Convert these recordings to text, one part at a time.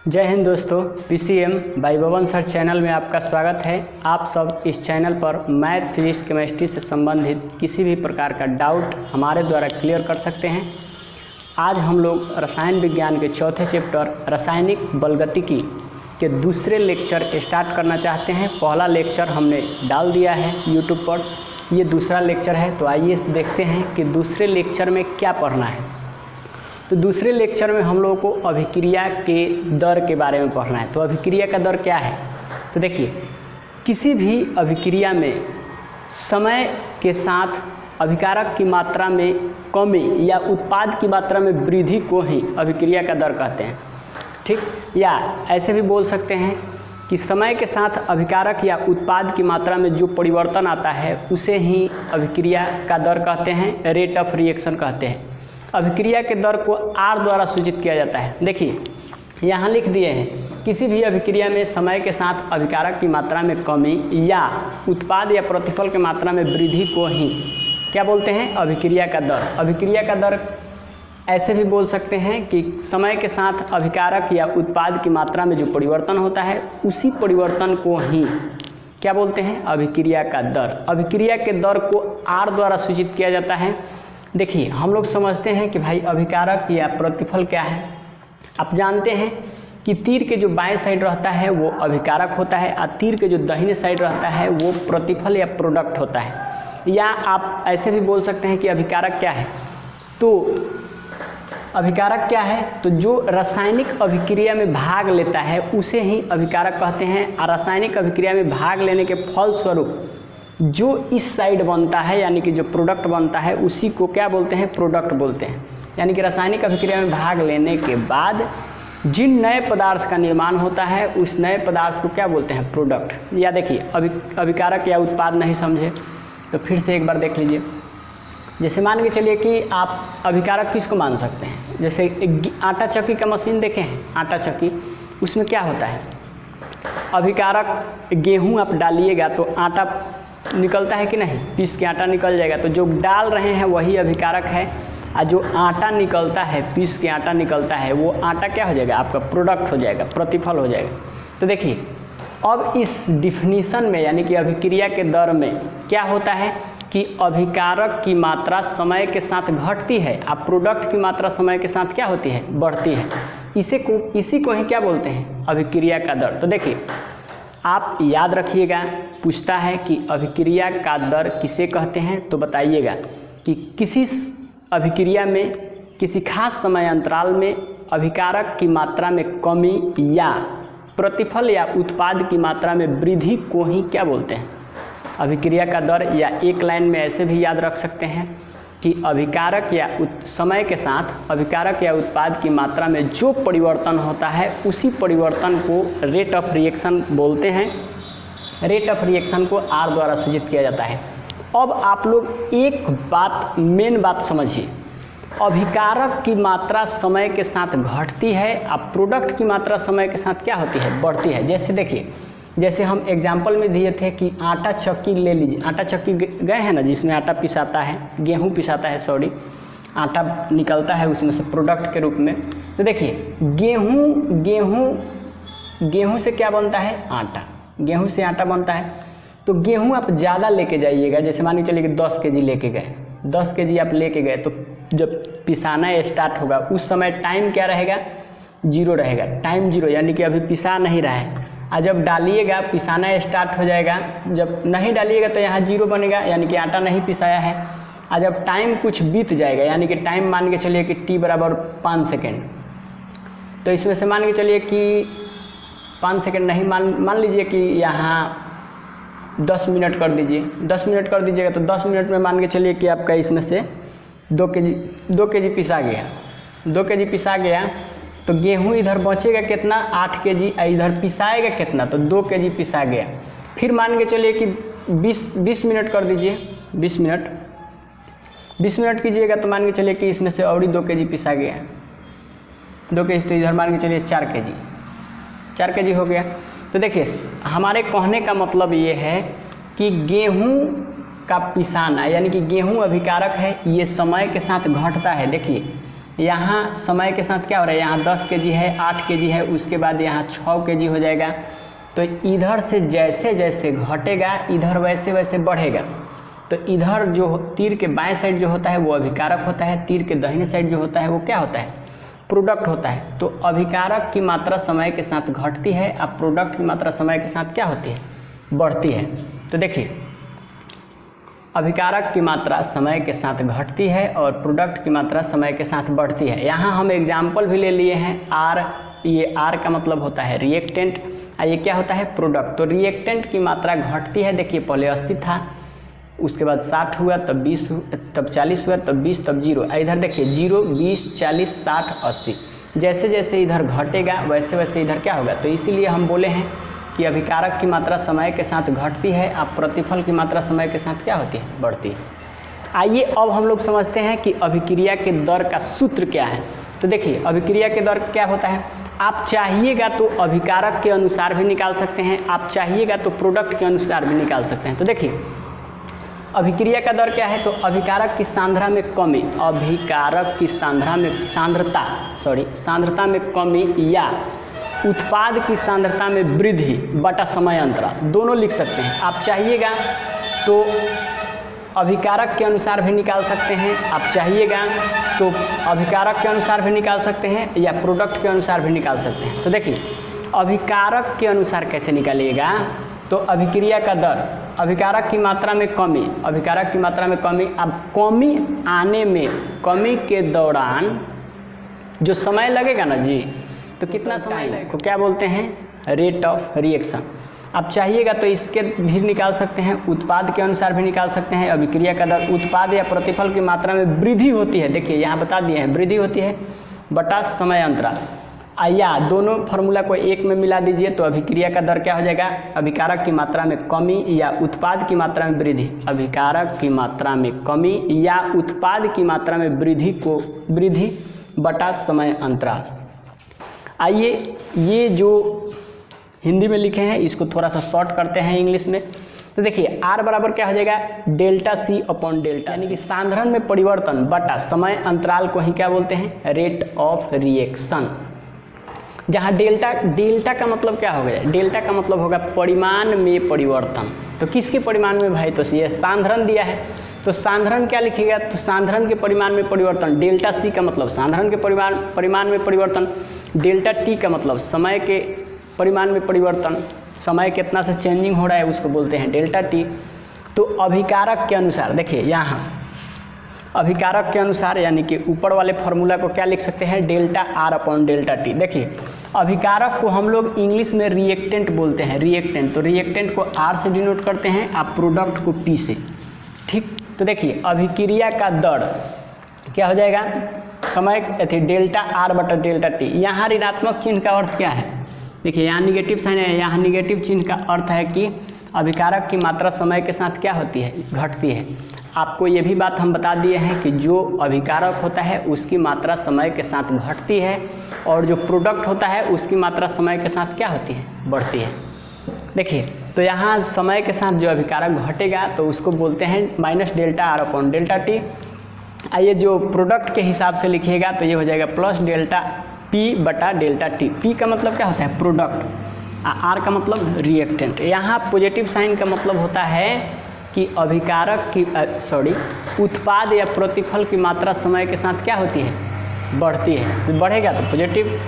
जय हिंद दोस्तों, PCM by भवन सर चैनल में आपका स्वागत है। आप सब इस चैनल पर मैथ, फिजिक्स, केमिस्ट्री से संबंधित किसी भी प्रकार का डाउट हमारे द्वारा क्लियर कर सकते हैं। आज हम लोग रसायन विज्ञान के चौथे चैप्टर रासायनिक बलगतिकी के दूसरे लेक्चर स्टार्ट करना चाहते हैं। पहला लेक्चर हमने डाल दिया है यूट्यूब पर, ये दूसरा लेक्चर है। तो आइए देखते हैं कि दूसरे लेक्चर में क्या पढ़ना है। तो दूसरे लेक्चर में हम लोगों को अभिक्रिया के दर के बारे में पढ़ना है। तो अभिक्रिया का दर क्या है? तो देखिए, किसी भी अभिक्रिया में समय के साथ अभिकारक की मात्रा में कमी या उत्पाद की मात्रा में वृद्धि को ही अभिक्रिया का दर कहते हैं। ठीक, या ऐसे भी बोल सकते हैं कि समय के साथ अभिकारक या उत्पाद की मात्रा में जो परिवर्तन आता है उसे ही अभिक्रिया का दर कहते हैं, रेट ऑफ रिएक्शन कहते हैं। अभिक्रिया के दर को R द्वारा सूचित किया जाता है। देखिए, यहाँ लिख दिए हैं, किसी भी अभिक्रिया में समय के साथ अभिकारक की मात्रा में कमी या उत्पाद या प्रतिफल की मात्रा में वृद्धि को ही क्या बोलते हैं? अभिक्रिया का दर। अभिक्रिया का दर ऐसे भी बोल सकते हैं कि समय के साथ अभिकारक या उत्पाद की मात्रा में जो परिवर्तन होता है उसी परिवर्तन को ही क्या बोलते हैं? अभिक्रिया का दर। अभिक्रिया के दर को R द्वारा सूचित किया जाता है। देखिए, हम लोग समझते हैं कि भाई अभिकारक या प्रतिफल क्या है। आप जानते हैं कि तीर के जो बाएं साइड रहता है वो अभिकारक होता है और तीर के जो दाहिने साइड रहता है वो प्रतिफल या प्रोडक्ट होता है। या आप ऐसे भी बोल सकते हैं कि अभिकारक क्या है। तो अभिकारक क्या है? तो जो रासायनिक अभिक्रिया में भाग लेता है उसे ही अभिकारक कहते हैं। और रासायनिक अभिक्रिया में भाग लेने के फलस्वरूप जो इस साइड बनता है यानी कि जो प्रोडक्ट बनता है उसी को क्या बोलते हैं? प्रोडक्ट बोलते हैं। यानी कि रासायनिक अभिक्रिया में भाग लेने के बाद जिन नए पदार्थ का निर्माण होता है उस नए पदार्थ को क्या बोलते हैं? प्रोडक्ट। या देखिए, अभिकारक या उत्पाद नहीं समझे तो फिर से एक बार देख लीजिए। जैसे मान के चलिए कि आप अभिकारक किसको मान सकते हैं? जैसे आटा चक्की का मशीन देखे हैं, आटा चक्की, उसमें क्या होता है? अभिकारक गेहूँ आप डालिएगा तो आटा निकलता है कि नहीं? पीस के आटा निकल जाएगा। तो जो डाल रहे हैं वही अभिकारक है और जो आटा निकलता है, पीस के आटा निकलता है, वो आटा क्या हो जाएगा? आपका प्रोडक्ट हो जाएगा, प्रतिफल हो जाएगा। तो देखिए, अब इस डिफिनीशन में यानी कि अभिक्रिया के दर में क्या होता है कि अभिकारक की मात्रा समय के साथ घटती है और प्रोडक्ट की मात्रा समय के साथ क्या होती है? बढ़ती है। इसी को ही क्या बोलते हैं? अभिक्रिया का दर। तो देखिए, आप याद रखिएगा, पूछता है कि अभिक्रिया का दर किसे कहते हैं, तो बताइएगा कि किसी अभिक्रिया में किसी खास समय अंतराल में अभिकारक की मात्रा में कमी या प्रतिफल या उत्पाद की मात्रा में वृद्धि को ही क्या बोलते हैं? अभिक्रिया का दर। या एक लाइन में ऐसे भी याद रख सकते हैं कि अभिकारक या समय के साथ अभिकारक या उत्पाद की मात्रा में जो परिवर्तन होता है उसी परिवर्तन को रेट ऑफ रिएक्शन बोलते हैं। रेट ऑफ रिएक्शन को R द्वारा सूचित किया जाता है। अब आप लोग एक बात, मेन बात समझिए, अभिकारक की मात्रा समय के साथ घटती है और प्रोडक्ट की मात्रा समय के साथ क्या होती है? बढ़ती है। जैसे देखिए, जैसे हम एग्जाम्पल में दिए थे कि आटा चक्की ले लीजिए। आटा चक्की गए हैं ना, जिसमें आटा पिसाता है, गेहूँ पिसाता है, सॉरी, आटा निकलता है उसमें से प्रोडक्ट के रूप में। तो देखिए, गेहूँ से क्या बनता है? आटा। गेहूँ से आटा बनता है। तो गेहूँ आप ज़्यादा लेके जाइएगा। जैसे मान के चलिए कि 10 केजी लेके गए, 10 केजी आप लेके गए, तो जब पिसाना स्टार्ट होगा उस समय टाइम क्या रहेगा? 0 रहेगा। टाइम 0 यानी कि अभी पिसा नहीं रहा है। और जब डालिएगा पिसाना स्टार्ट हो जाएगा। जब नहीं डालिएगा तो यहाँ 0 बनेगा यानी कि आटा नहीं पिसाया है। और जब टाइम कुछ बीत जाएगा यानी कि टाइम मान के चलिए कि t बराबर 5 सेकेंड, तो इसमें से मान के चलिए कि 5 सेकेंड नहीं, मान लीजिए कि यहाँ 10 मिनट कर दीजिए। 10 मिनट कर दीजिएगा तो 10 मिनट में मान के चलिए कि आपका इसमें से 2 केजी पिसा गया। 2 केजी पिसा गया तो गेहूँ इधर बचेगा कितना? 8 केजी। इधर पिसाएगा कितना? तो 2 केजी पिसा गया। फिर मान के चलिए कि 20 मिनट कर दीजिए। 20 मिनट कीजिएगा तो मान के चलिए कि इसमें से और 2 केजी पिसा गया। 2 केजी, तो इधर मान के चलिए 4 केजी। 4 केजी हो गया। तो देखिए, हमारे कहने का मतलब ये है कि गेहूँ का पिसाना यानी कि गेहूँ अभिकारक है, ये समय के साथ घटता है। देखिए, यहाँ समय के साथ क्या हो रहा है, यहाँ 10 kg है, 8 kg है, उसके बाद यहाँ 6 kg हो जाएगा। तो इधर से जैसे जैसे घटेगा इधर वैसे वैसे बढ़ेगा। तो इधर जो तीर के बाएं साइड जो होता है वो अभिकारक होता है, तीर के दाहिने साइड जो होता है वो क्या होता है, प्रोडक्ट होता है। तो अभिकारक की मात्रा समय के साथ घटती है, अब प्रोडक्ट की मात्रा समय के साथ क्या होती है, बढ़ती है। तो देखिए अभिकारक की मात्रा समय के साथ घटती है और प्रोडक्ट की मात्रा समय के साथ बढ़ती है। यहाँ हम एग्जाम्पल भी ले लिए हैं आर, ये आर का मतलब होता है रिएक्टेंट और ये क्या होता है, प्रोडक्ट। तो रिएक्टेंट की मात्रा घटती है, देखिए पहले 80 था, उसके बाद 60 हुआ, तब 20 तब 40 हुआ, तब 20, तब 0। इधर देखिए 0, 20, 40, 60, 80, जैसे जैसे इधर घटेगा वैसे वैसे इधर क्या होगा। तो इसीलिए हम बोले हैं कि अभिकारक की मात्रा समय के साथ घटती है, अब प्रतिफल की मात्रा समय के साथ क्या होती है, बढ़ती है। आइए अब हम लोग समझते हैं कि अभिक्रिया के दर का सूत्र क्या है। तो देखिए अभिक्रिया के दर क्या होता है, आप चाहिएगा तो अभिकारक के अनुसार भी निकाल सकते हैं, आप चाहिएगा तो प्रोडक्ट के अनुसार भी निकाल सकते हैं। तो देखिए अभिक्रिया का दर क्या है, तो अभिकारक की सांद्रता में कमी, अभिकारक की सांद्रता में कमी या उत्पाद की सांद्रता में वृद्धि बटा समय अंतराल, दोनों लिख सकते हैं। आप चाहिएगा तो अभिकारक के अनुसार भी निकाल सकते हैं, आप चाहिएगा तो अभिकारक के अनुसार भी निकाल सकते हैं या प्रोडक्ट के अनुसार भी निकाल सकते हैं। तो देखिए अभिकारक के अनुसार कैसे निकालिएगा, तो अभिक्रिया का दर, अभिकारक की मात्रा में कमी, अभिकारक की मात्रा में कमी, अब कमी आने में, कमी के दौरान जो समय लगेगा ना जी, तो कितना समय लगेगा को क्या बोलते हैं, रेट ऑफ रिएक्शन। आप चाहिएगा तो इसके भी निकाल सकते हैं, उत्पाद के अनुसार भी निकाल सकते हैं। अभिक्रिया का दर उत्पाद या प्रतिफल की मात्रा में वृद्धि होती है, देखिए यहाँ बता दिए हैं वृद्धि होती है बटा समय अंतराल, या दोनों फार्मूला को एक में मिला दीजिए तो अभिक्रिया का दर क्या हो जाएगा, अभिकारक की मात्रा में कमी या उत्पाद की मात्रा में वृद्धि, अभिकारक की मात्रा में कमी या उत्पाद की मात्रा में वृद्धि बटा समय अंतराल। आइए ये जो हिंदी में लिखे हैं इसको थोड़ा सा शॉर्ट करते हैं इंग्लिश में। तो देखिए R बराबर क्या हो जाएगा, डेल्टा C अपॉन डेल्टा, यानी कि सांद्रण में परिवर्तन बटा समय अंतराल को ही क्या बोलते हैं, रेट ऑफ रिएक्शन। जहाँ डेल्टा का मतलब क्या हो गया, डेल्टा का मतलब होगा परिमाण में परिवर्तन। तो किसके परिमाण में भाई, तो ये सांद्रण दिया है तो सांद्रण क्या लिखिएगा, तो सांद्रण के परिमाण में परिवर्तन, डेल्टा C का मतलब सांद्रण के परिमाण में परिवर्तन, डेल्टा T का मतलब समय के परिमाण में परिवर्तन, समय कितना से चेंजिंग हो रहा है उसको बोलते हैं डेल्टा T। तो अभिकारक के अनुसार देखिए यहाँ अभिकारक के अनुसार यानी कि ऊपर वाले फार्मूला को क्या लिख सकते हैं, delta R upon delta T। देखिए अभिकारक को हम लोग इंग्लिश में रिएक्टेंट बोलते हैं, रिएक्टेंट। तो रिएक्टेंट को R से डिनोट करते हैं, आप प्रोडक्ट को P से, ठीक। तो देखिए अभिक्रिया का दर क्या हो जाएगा, समय डेल्टा R बटा डेल्टा T। यहाँ ऋणात्मक चिन्ह का अर्थ क्या है, देखिए यहाँ निगेटिव साइन है, यहाँ निगेटिव चिन्ह का अर्थ है कि अभिकारक की मात्रा समय के साथ क्या होती है, घटती है। आपको ये भी बात हम बता दिए हैं कि जो अभिकारक होता है उसकी मात्रा समय के साथ घटती है और जो प्रोडक्ट होता है उसकी मात्रा समय के साथ क्या होती है, बढ़ती है। देखिए तो यहाँ समय के साथ जो अभिकारक घटेगा तो उसको बोलते हैं minus delta R upon delta T। आइए जो प्रोडक्ट के हिसाब से लिखिएगा तो ये हो जाएगा प्लस डेल्टा P बटा डेल्टा T। P का मतलब क्या होता है, प्रोडक्ट, R का मतलब रिएक्टेंट। यहाँ पॉजिटिव साइन का मतलब होता है कि अभिकारक की उत्पाद या प्रतिफल की मात्रा समय के साथ क्या होती है, बढ़ती है। तो बढ़ेगा तो पॉजिटिव,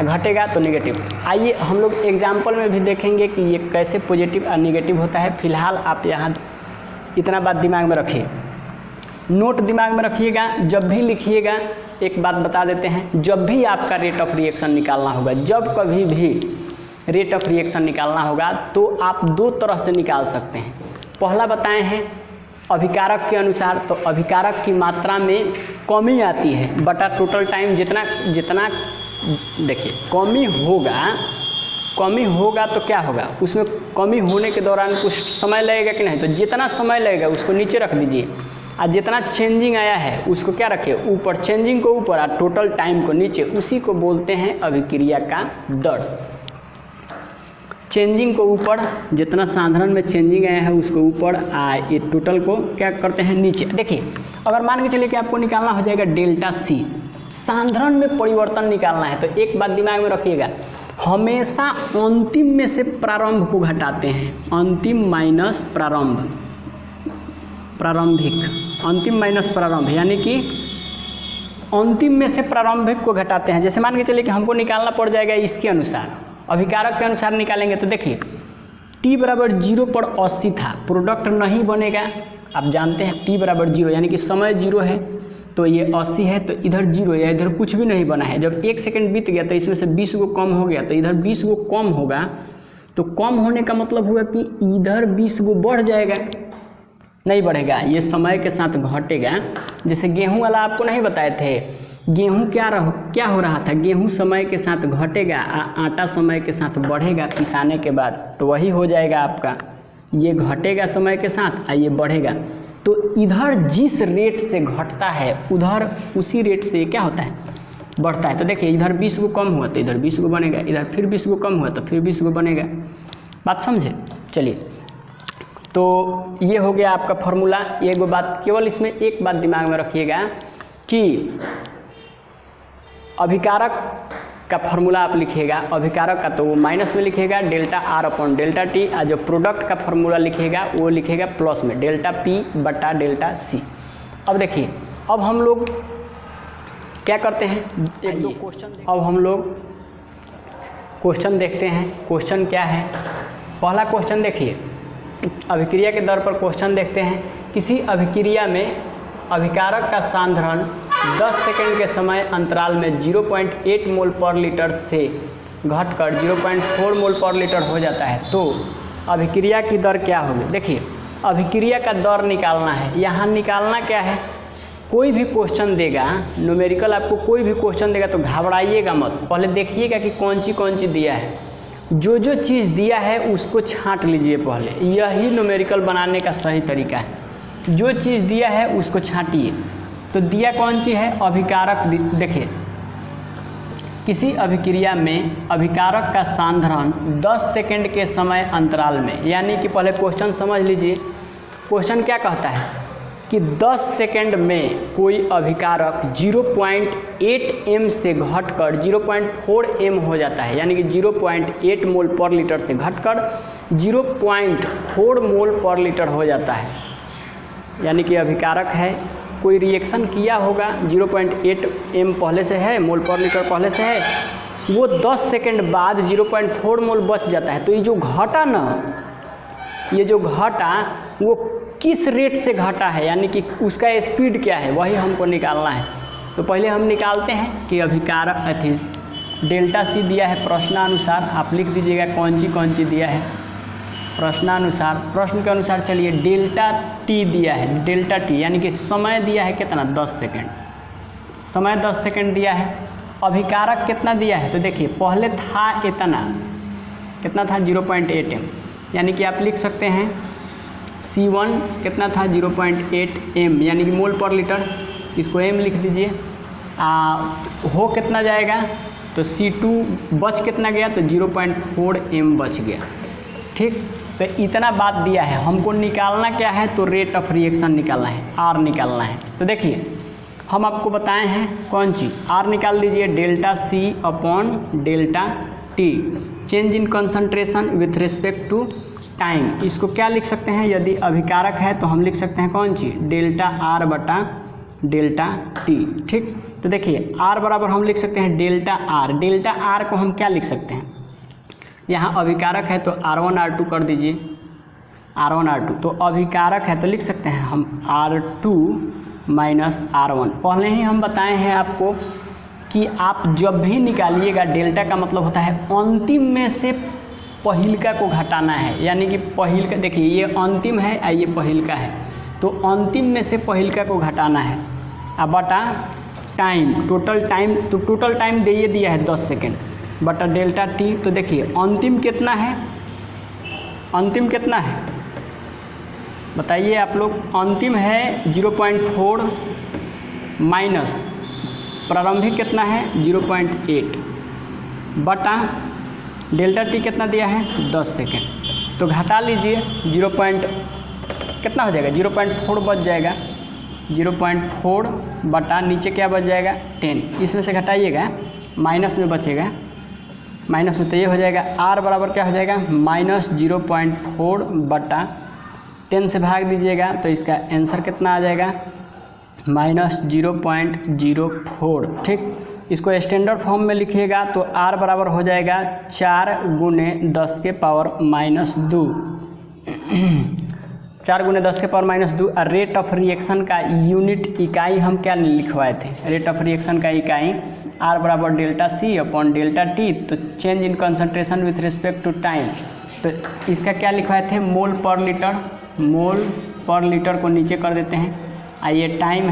घटेगा तो नेगेटिव। आइए हम लोग एग्जाम्पल में भी देखेंगे कि ये कैसे पॉजिटिव और नेगेटिव होता है। फिलहाल आप यहाँ इतना बात दिमाग में रखिए, नोट दिमाग में रखिएगा, जब भी लिखिएगा एक बात बता देते हैं, जब भी आपका रेट ऑफ रिएक्शन निकालना होगा, जब कभी भी रेट ऑफ रिएक्शन निकालना होगा तो आप दो तरह से निकाल सकते हैं। पहला बताए हैं अभिकारक के अनुसार, तो अभिकारक की मात्रा में कमी आती है बटा टोटल टाइम, जितना देखिए कमी होगा तो क्या होगा, उसमें कमी होने के दौरान कुछ समय लगेगा कि नहीं, तो जितना समय लगेगा उसको नीचे रख दीजिए और जितना चेंजिंग आया है उसको क्या रखिए ऊपर, चेंजिंग को ऊपर और टोटल टाइम को नीचे, उसी को बोलते हैं अभिक्रिया का दर। चेंजिंग को ऊपर, जितना सांद्रण में चेंजिंग आया है उसको ऊपर, ये टोटल को क्या करते हैं नीचे। देखिए अगर मान के चलिए कि आपको निकालना हो जाएगा डेल्टा C, सांद्रण में परिवर्तन निकालना है तो एक बात दिमाग में रखिएगा, हमेशा अंतिम में से प्रारंभ को घटाते हैं। अंतिम माइनस प्रारंभ, प्रारंभिक, अंतिम माइनस प्रारंभ, यानी कि अंतिम में से प्रारंभिक को घटाते हैं। जैसे मान के चलिए कि हमको निकालना पड़ जाएगा इसके अनुसार, अभिकारक के अनुसार निकालेंगे तो देखिए t बराबर 0 पर 80 था, प्रोडक्ट नहीं बनेगा। आप जानते हैं t बराबर 0 यानी कि समय 0 है तो ये 80 है, तो इधर 0 या इधर कुछ भी नहीं बना है। जब 1 सेकंड बीत गया तो इसमें से 20 को कम हो गया, तो इधर 20 को कम होगा, तो कम होने का मतलब हुआ कि इधर 20 को बढ़ जाएगा, नहीं बढ़ेगा, ये समय के साथ घटेगा। जैसे गेहूं वाला आपको नहीं बताए थे, गेहूं क्या हो रहा था, गेहूं समय के साथ घटेगा, आटा समय के साथ बढ़ेगा पिसाने के बाद, तो वही हो जाएगा आपका, ये घटेगा समय के साथ और ये बढ़ेगा। तो इधर जिस रेट से घटता है उधर उसी रेट से क्या होता है, बढ़ता है। तो देखिए इधर 20 को कम हुआ तो इधर 20 को बनेगा, इधर फिर 20 को कम हुआ तो फिर 20 को बनेगा। बात समझे? चलिए, तो ये हो गया आपका फॉर्मूला। एक बात केवल इसमें एक बात दिमाग में रखिएगा कि अभिकारक का फॉर्मूला आप लिखिएगा, अभिकारक का तो वो माइनस में लिखिएगा delta R upon delta T, और जो प्रोडक्ट का फॉर्मूला लिखिएगा वो लिखिएगा प्लस में डेल्टा पी बटा डेल्टा सी। अब देखिए, अब हम लोग क्या करते हैं, एक दो क्वेश्चन, अब हम लोग क्वेश्चन देखते हैं। क्वेश्चन क्या है, पहला क्वेश्चन देखिए, अभिक्रिया के दर पर क्वेश्चन देखते हैं। किसी अभिक्रिया में अभिकारक का सांद्रण 10 सेकंड के समय अंतराल में 0.8 मोल पर लीटर से घटकर 0.4 मोल पर लीटर हो जाता है, तो अभिक्रिया की दर क्या होगी। देखिए, अभिक्रिया का दर निकालना है। यहाँ निकालना क्या है, कोई भी क्वेश्चन देगा, न्यूमेरिकल आपको कोई भी क्वेश्चन देगा तो घबराइएगा मत, पहले देखिएगा कि कौन सी दिया है। जो चीज़ दिया है उसको छांट लीजिए पहले, यही न्यूमेरिकल बनाने का सही तरीका है। जो चीज़ दिया है उसको छांटिए। तो दिया कौन सी है, अभिकारक। देखिए, किसी अभिक्रिया में अभिकारक का सांद्रण 10 सेकंड के समय अंतराल में, यानी कि पहले क्वेश्चन समझ लीजिए। क्वेश्चन क्या कहता है कि 10 सेकंड में कोई अभिकारक 0.8 m से घटकर 0.4 m हो जाता है, यानी कि 0.8 मोल पर लीटर से घटकर 0.4 मोल पर लीटर हो जाता है। यानी कि अभिकारक है, कोई रिएक्शन किया होगा, 0.8 m पहले से है, मोल पर लीटर पहले से है, वो 10 सेकंड बाद 0.4 मोल बच जाता है। तो ये जो घटा ना, ये जो घटा वो किस रेट से घटा है, यानी कि उसका स्पीड क्या है, वही हमको निकालना है। तो पहले हम निकालते हैं कि अभिकारक डेल्टा सी दिया है प्रश्नानुसार, आप लिख दीजिएगा कौन सी दिया है प्रश्नानुसार। प्रश्न के अनुसार चलिए, डेल्टा टी दिया है, डेल्टा टी यानी कि समय दिया है कितना, 10 सेकंड, समय 10 सेकंड दिया है। अभिकारक कितना दिया है, तो देखिए पहले था इतना, कितना था 0.8 m, यानी कि आप लिख सकते हैं C1 कितना था 0.8 m, यानी कि मोल पर लीटर, इसको m लिख दीजिए। हो कितना जाएगा, तो C2 बच कितना गया, तो 0.4 m बच गया। ठीक, तो इतना बात दिया है, हमको निकालना क्या है, तो रेट ऑफ रिएक्शन निकालना है, R निकालना है। तो देखिए, हम आपको बताए हैं कौन सी, R निकाल दीजिए, delta C upon delta T, change in concentration with respect to time. इसको क्या लिख सकते हैं, यदि अभिकारक है तो हम लिख सकते हैं कौन सी, डेल्टा R बटा डेल्टा T। ठीक, तो देखिए R बराबर हम लिख सकते हैं डेल्टा R। डेल्टा R को हम क्या लिख सकते हैं, यहाँ अभिकारक है तो R1 R2 कर दीजिए, R1 R2, तो अभिकारक है तो लिख सकते हैं हम R2 माइनस R1। पहले ही हम बताए हैं आपको कि आप जब भी निकालिएगा, डेल्टा का मतलब होता है अंतिम में से पहिलका को घटाना है, यानी कि पहिलका, देखिए ये अंतिम है और ये पहिलका है, तो अंतिम में से पहिलका को घटाना है। अब बटा टाइम, टोटल टाइम, तो टोटल टाइम दे दिया है 10 सेकेंड बटा डेल्टा टी। तो देखिए अंतिम कितना है, अंतिम कितना है बताइए आप लोग, अंतिम है 0.4 माइनस प्रारंभिक कितना है 0.8 बटा डेल्टा टी कितना दिया है 10 सेकेंड, तो घटा लीजिए 0. कितना हो जाएगा 0.4 बच जाएगा, 0.4 बटा नीचे क्या बच जाएगा 10, इसमें से घटाइएगा माइनस में बचेगा, माइनस में तो ये हो जाएगा r बराबर क्या हो जाएगा -0.4 बटा 10 से भाग दीजिएगा तो इसका आंसर कितना आ जाएगा -0.04। ठीक, इसको स्टैंडर्ड फॉर्म में लिखिएगा तो r बराबर हो जाएगा 4 गुने 10 के पावर -2 4 गुने 10 के पावर -2। और रेट ऑफ रिएक्शन का यूनिट इकाई हम क्या लिखवाए थे, रेट ऑफ रिएक्शन का इकाई R बराबर delta C upon delta T, तो change in concentration with respect to time, तो इसका क्या लिखवाए थे मोल पर लीटर, मोल पर लीटर को नीचे कर देते हैं। आइए टाइम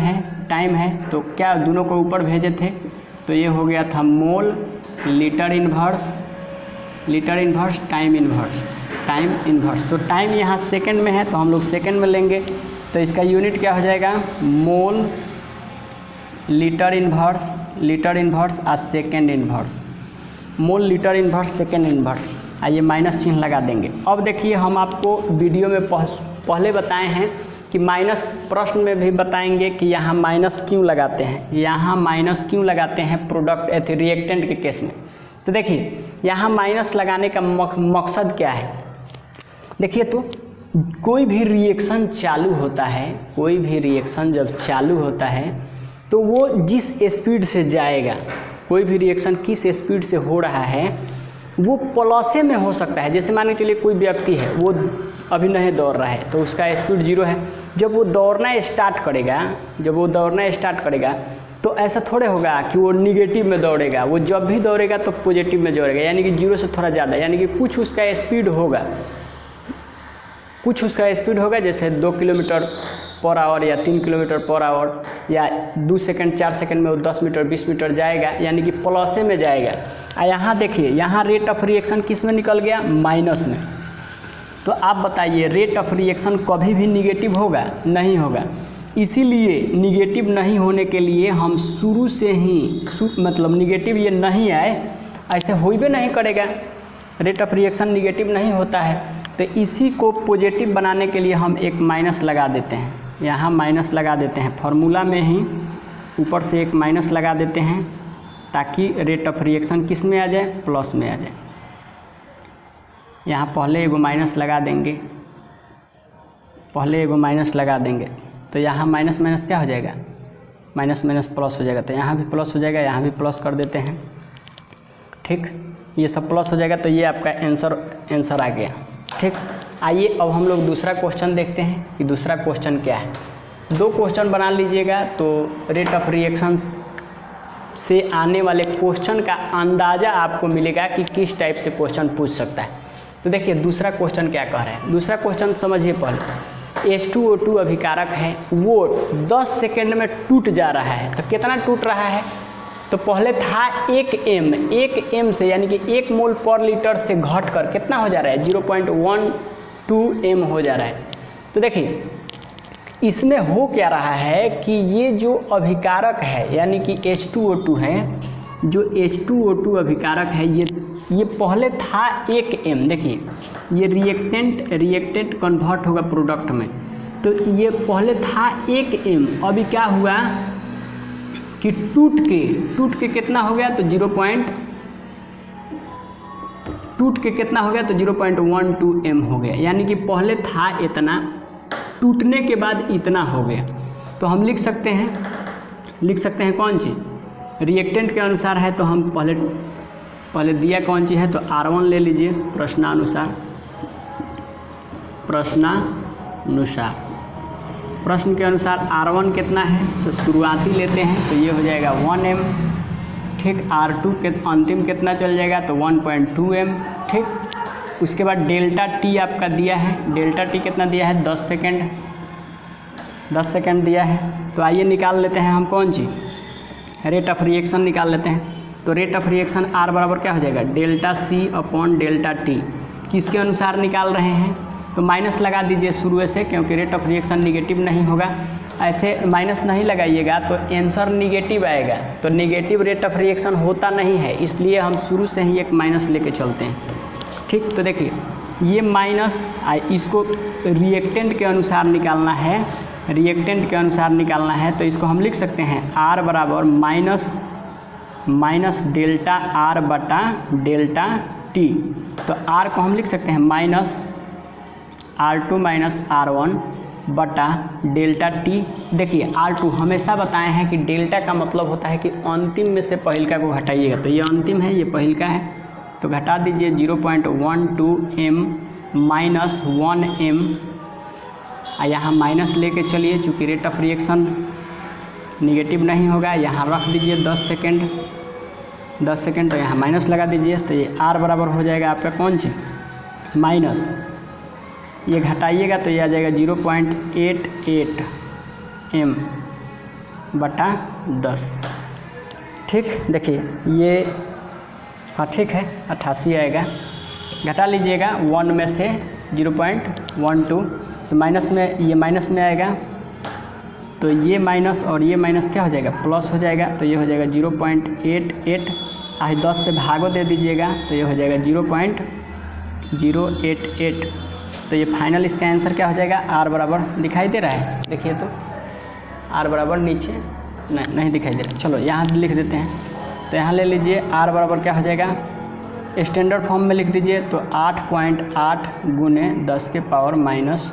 है तो क्या दोनों को ऊपर भेजे थे तो ये हो गया था mole litre inverse time inverse. तो टाइम यहाँ सेकंड में है तो हम लोग सेकंड में लेंगे, तो इसका यूनिट क्या हो जाएगा मोल लीटर इन्वर्स और second inverse, mole litre inverse second inverse. आइए माइनस चिन्ह लगा देंगे। अब देखिए हम आपको वीडियो में पहले बताए हैं कि माइनस, प्रश्न में भी बताएंगे कि यहाँ माइनस क्यों लगाते हैं, यहाँ माइनस क्यों लगाते हैं प्रोडक्ट रिएक्टेंट के केस में। तो देखिए यहाँ माइनस लगाने का मकसद क्या है, देखिए तो कोई भी रिएक्शन चालू होता है, कोई भी रिएक्शन जब चालू होता है तो वो जिस स्पीड से जाएगा, कोई भी रिएक्शन किस स्पीड से हो रहा है वो प्लसे में हो सकता है। जैसे मान के चलिए कोई व्यक्ति है वो अभी नहीं दौड़ रहा है तो उसका स्पीड 0 है, जब वो दौड़ना स्टार्ट करेगा तो ऐसा थोड़े होगा कि वो निगेटिव में दौड़ेगा, वो जब भी दौड़ेगा तो पॉजिटिव में दौड़ेगा, यानी कि 0 से थोड़ा ज़्यादा, यानी कि कुछ उसका स्पीड होगा, जैसे 2 किलोमीटर पर आवर या 3 किलोमीटर पर आवर या 2 सेकंड 4 सेकंड में वो 10 मीटर 20 मीटर जाएगा, यानी कि प्लसे में जाएगा। और यहाँ देखिए यहाँ रेट ऑफ रिएक्शन किस में निकल गया माइनस में। तो आप बताइए रेट ऑफ रिएक्शन कभी भी निगेटिव होगा? नहीं होगा। इसीलिए निगेटिव नहीं होने के लिए हम शुरू से ही मतलब निगेटिव ये नहीं आए, ऐसे हो भी नहीं करेगा, रेट ऑफ रिएक्शन निगेटिव नहीं होता है। तो इसी को पॉजिटिव बनाने के लिए हम एक माइनस लगा देते हैं, यहाँ माइनस लगा देते हैं, फार्मूला में ही ऊपर से एक माइनस लगा देते हैं ताकि रेट ऑफ रिएक्शन किस में आ जाए प्लस में आ जाए। यहाँ पहले एगो माइनस लगा देंगे, तो यहाँ माइनस माइनस क्या हो जाएगा माइनस माइनस प्लस हो जाएगा, तो यहाँ भी प्लस हो जाएगा, यहाँ भी प्लस कर देते हैं। ठीक, ये सब प्लस हो जाएगा तो ये आपका आंसर आ गया। ठीक, आइए अब हम लोग दूसरा क्वेश्चन देखते हैं कि दूसरा क्वेश्चन क्या है। 2 क्वेश्चन बना लीजिएगा तो रेट ऑफ रिएक्शन से आने वाले क्वेश्चन का अंदाज़ा आपको मिलेगा कि किस टाइप से क्वेश्चन पूछ सकता है। तो देखिए दूसरा क्वेश्चन क्या कह रहे हैं, दूसरा क्वेश्चन समझिए पहले। H2O2 अभिकारक है, वो 10 सेकेंड में टूट जा रहा है, तो कितना टूट रहा है, तो पहले था 1 m से, यानी कि 1 मोल पर लीटर से घटकर कितना हो जा रहा है 0.12 m हो जा रहा है। तो देखिए इसमें हो क्या रहा है कि ये जो अभिकारक है यानी कि H2O2 है, जो H2O2 अभिकारक है ये पहले था 1 m, देखिए ये रिएक्टेंट कन्वर्ट होगा प्रोडक्ट में, तो ये पहले था 1 m, अभी क्या हुआ कि टूट के कितना हो गया तो 0.12 m हो गया, यानी कि पहले था इतना, टूटने के बाद इतना हो गया। तो हम लिख सकते हैं कौन चीज़ रिएक्टेंट के अनुसार है, तो हम पहले दिया कौन चीज़ है तो R1 ले लीजिए प्रश्न के अनुसार R1 कितना है तो शुरुआती लेते हैं तो ये हो जाएगा 1 m। ठीक, R2 के अंतिम कितना चल जाएगा तो 1.2 m। ठीक, उसके बाद डेल्टा टी आपका दिया है, डेल्टा टी कितना दिया है 10 सेकेंड दिया है। तो आइए निकाल लेते हैं हम कौन सी रेट ऑफ रिएक्शन निकाल लेते हैं। तो रेट ऑफ रिएक्शन R बराबर क्या हो जाएगा delta C upon delta T, किसके अनुसार निकाल रहे हैं तो माइनस लगा दीजिए शुरू से, क्योंकि रेट ऑफ रिएक्शन निगेटिव नहीं होगा। ऐसे माइनस नहीं लगाइएगा तो आंसर निगेटिव आएगा, तो निगेटिव रेट ऑफ रिएक्शन होता नहीं है, इसलिए हम शुरू से ही एक माइनस लेके चलते हैं। ठीक, तो देखिए ये माइनस इसको रिएक्टेंट के अनुसार निकालना है, रिएक्टेंट के अनुसार निकालना है तो इसको हम लिख सकते हैं R बराबर माइनस डेल्टा R बटा डेल्टा T। तो R को हम लिख सकते हैं माइनस R2 माइनस R1 बटा डेल्टा T। देखिए R2 हमेशा बताए हैं कि डेल्टा का मतलब होता है कि अंतिम में से पहिलका को घटाइएगा, तो ये अंतिम है, ये पहिलका है, तो घटा दीजिए 0.12 m माइनस 1 m, यहाँ माइनस लेके चलिए, चूँकि रेट ऑफ रिएक्शन निगेटिव नहीं होगा, यहाँ रख दीजिए 10 सेकेंड, तो यहाँ माइनस लगा दीजिए, तो ये R बराबर हो जाएगा आपका कौन सी माइनस, ये घटाइएगा तो ये आ जाएगा 0.88 m बटा 10। ठीक, देखिए ये हाँ ठीक है 88 आएगा, घटा लीजिएगा 1 में से 0.12, तो माइनस में, ये माइनस में आएगा, तो ये माइनस और ये माइनस क्या हो जाएगा, प्लस हो जाएगा, तो ये हो जाएगा 0.88, आज 10 से भागो दे दीजिएगा तो ये हो जाएगा 0.088। तो ये फाइनल इसका आंसर क्या हो जाएगा, R बराबर दिखाई दे रहा है, देखिए तो R बराबर नीचे नहीं दिखाई दे रहा, चलो यहाँ लिख देते हैं, तो यहाँ ले लीजिए R बराबर क्या हो जाएगा, स्टैंडर्ड फॉर्म में लिख दीजिए तो 8.8 गुने 10 के पावर माइनस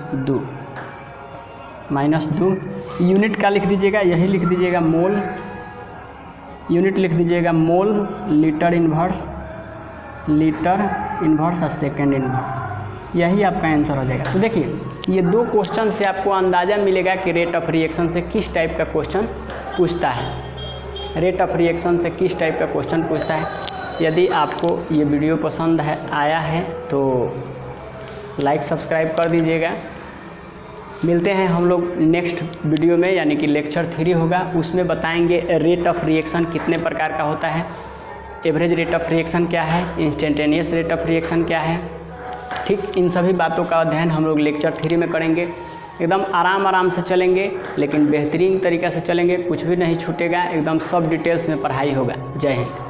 2, यूनिट का लिख दीजिएगा, यही लिख दीजिएगा मोल, यूनिट लिख दीजिएगा मोल, लीटर इन्वर्स और सेकेंड इन्वर्स, यही आपका आंसर हो जाएगा। तो देखिए ये दो क्वेश्चन से आपको अंदाज़ा मिलेगा कि रेट ऑफ रिएक्शन से किस टाइप का क्वेश्चन पूछता है, रेट ऑफ रिएक्शन से किस टाइप का क्वेश्चन पूछता है। यदि आपको ये वीडियो पसंद आया है तो लाइक सब्सक्राइब कर दीजिएगा। मिलते हैं हम लोग नेक्स्ट वीडियो में, यानी कि लेक्चर 3 होगा, उसमें बताएंगे रेट ऑफ रिएक्शन कितने प्रकार का होता है, एवरेज रेट ऑफ रिएक्शन क्या है, इंस्टेंटेनियस रेट ऑफ रिएक्शन क्या है। ठीक, इन सभी बातों का अध्ययन हम लोग लेक्चर 3 में करेंगे। एकदम आराम से चलेंगे, लेकिन बेहतरीन तरीक़ा से चलेंगे, कुछ भी नहीं छूटेगा, एकदम सब डिटेल्स में पढ़ाई होगा। जय हिंद।